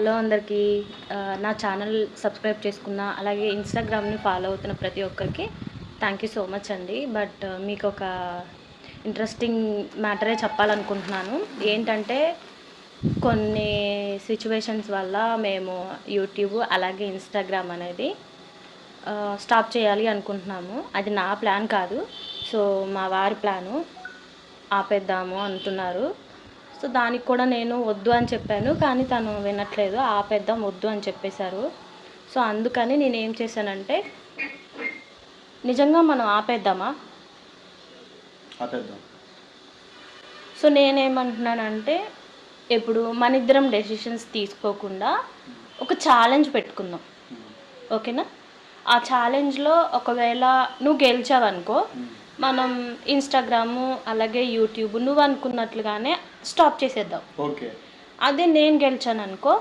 Hello అందరికీ. నా channel subscribe చేసుకున్న, అలాగే ఇన్స్టాగ్రామ్ని ఫాలో అవుతున్న ప్రతి ఒక్కరికి థ్యాంక్ యూ సో మచ్ అండి. బట్ మీకు ఒక ఇంట్రెస్టింగ్ మ్యాటరే చెప్పాలనుకుంటున్నాను. ఏంటంటే కొన్ని సిచ్యువేషన్స్ వల్ల మేము యూట్యూబ్ అలాగే ఇన్స్టాగ్రామ్ అనేది స్టాప్ చేయాలి అనుకుంటున్నాము. అది నా ప్లాన్ కాదు. సో మా వారి ప్లాను, ఆపేద్దాము అంటున్నారు. సో దానికి కూడా నేను వద్దు అని చెప్పాను, కానీ తను వినట్లేదు. ఆపేద్దాం, వద్దు అని చెప్పేశారు. సో అందుకని నేను ఏం చేశానంటే, నిజంగా మనం ఆపేద్దామా? ఆపేద్దాం. సో నేనేమంటున్నానంటే, ఇప్పుడు మన ఇద్దరం డెసిషన్స్ తీసుకోకుండా ఒక ఛాలెంజ్ పెట్టుకుందాం, ఓకేనా? ఆ ఛాలెంజ్లో ఒకవేళ నువ్వు గెలిచావనుకో, మనం ఇన్స్టాగ్రాము అలాగే యూట్యూబ్ నువ్వు అనుకున్నట్లుగానే స్టాప్ చేసేద్దాం. ఓకే. అదే నేను గెలిచాను అనుకో,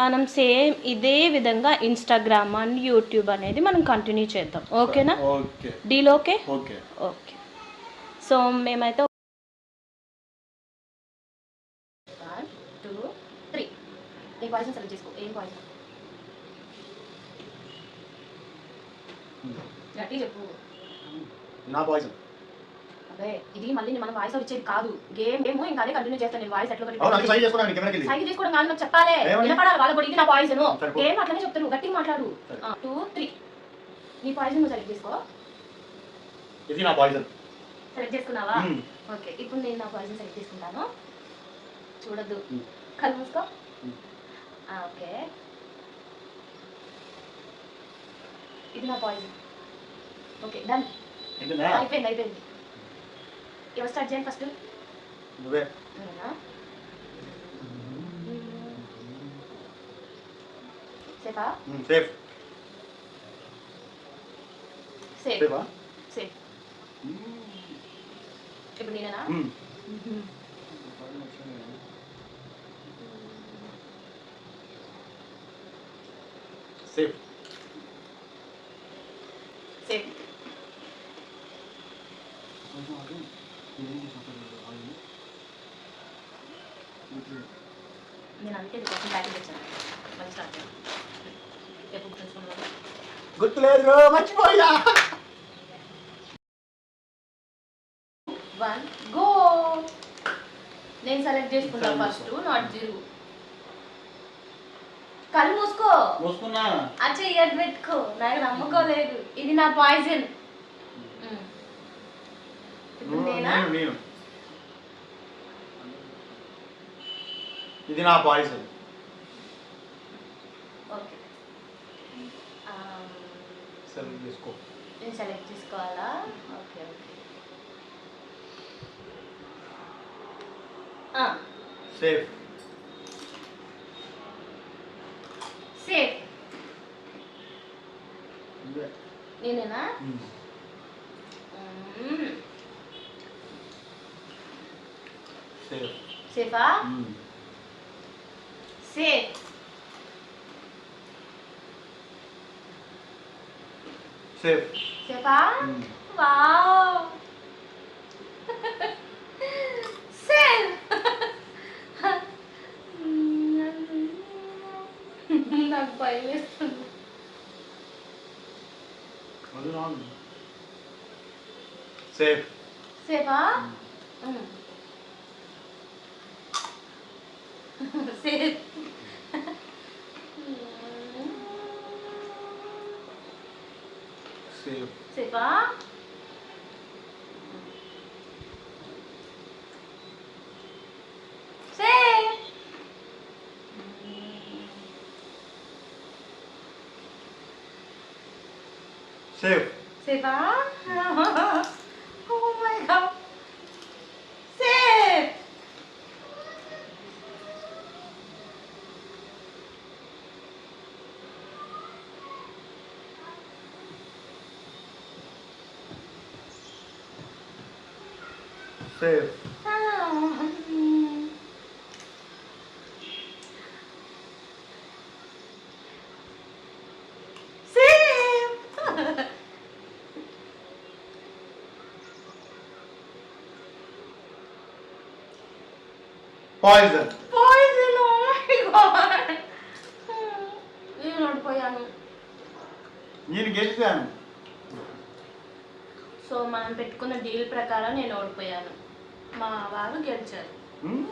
మనం సేమ్ ఇదే విధంగా ఇన్స్టాగ్రామ్ అండ్ యూట్యూబ్ అనేది మనం కంటిన్యూ చేద్దాం, ఓకేనా? Okay. Deal okay? Okay. Okay. So మేమైతే 1 2 3 నీ పాయిజన్ సెలెక్ట్ చేసుకో. ఏం పాయిజన్? గట్టి చెప్పు. నా పాయిజన్. అదే ఇది మళ్ళీ మనం వాయిస్ వచ్చేది కాదు. గేమ్ ఇంకా అదే కంటిన్యూ చేస్తాను. నేను వాయిస్ ఎట్లా సైడ్ చేసుకోవడానికి కెమెరాకి వెళ్ళి సైడ్ చేసుకోవడం కాదు, నాకు చెప్పాలి, వినపడాలి వాళ్ళ కూడా. ఇది నా పాయిజన్. గేమ్ అట్లనే చెప్తాను, గట్టిగా మాట్లాడు. 2 3 నీ పాయిజన్ నువ్వు సెలెక్ట్ చేసుకో. ఇది నా పాయిజన్. సెలెక్ట్ చేసుకున్నావా? ఓకే. ఇప్పుడు నేను నా పాయిజన్ సెలెక్ట్ చేసుకుంటాను. చూడద్దు, కళ్ళు మూసుకో. ఓకే, ఇది నా పాయిజన్. Okay, done. అయిపోయింది. ఎవరు స్టార్ట్ చేయండి ఫస్ట్? నువ్వే. సేఫా? సేఫ్. సేఫ్. సేఫ్. ఇప్పుడు నేనేనా? సేఫ్. సేఫ్. నేను అందుకే కొంచెం ప్యాకెట్ తెచ్చాను. మళ్ళీ స్టార్ట్ చేయాలి. ఎప్పుడు చూసుకున్నాను గుర్తులేదు, మర్చిపోయా. 1 గో. నేను సెలెక్ట్ చేసుకున్నాను ఫస్ట్, నాట్ 0. కళ్ళు మూసుకున్నా. అచ్చా, ఇయర్ పెట్టుకో. నాకు నమ్మకోలేదు. ఇది నా పాయిజన్. నేను ఇది నా పాయిజన్. ఓకే. సెలెక్ట్ చేసుకో. నేను సెలెక్ట్ చేసుకోవాలా? ఓకే. సేఫ్. సేఫ్. నేనేనా? సేఫ్. సేఫా? సేఫ్. సేఫ్. సేఫా? వావ్. సేఫ్. నాకు భయం వేస్తుంది. సేఫ్. సేఫా? సేఫ్. సేఫ్. సేఫా? సేఫ్. సేఫ్. సేఫా? Oh my god. Safe. Safe. Poison. Poison, oh my god. నేను గెలిచాను. సో మనం పెట్టుకున్న డీల్ ప్రకారం నేను ఓడిపోయాను, మా వారు గెలిచారు. ఉమ్,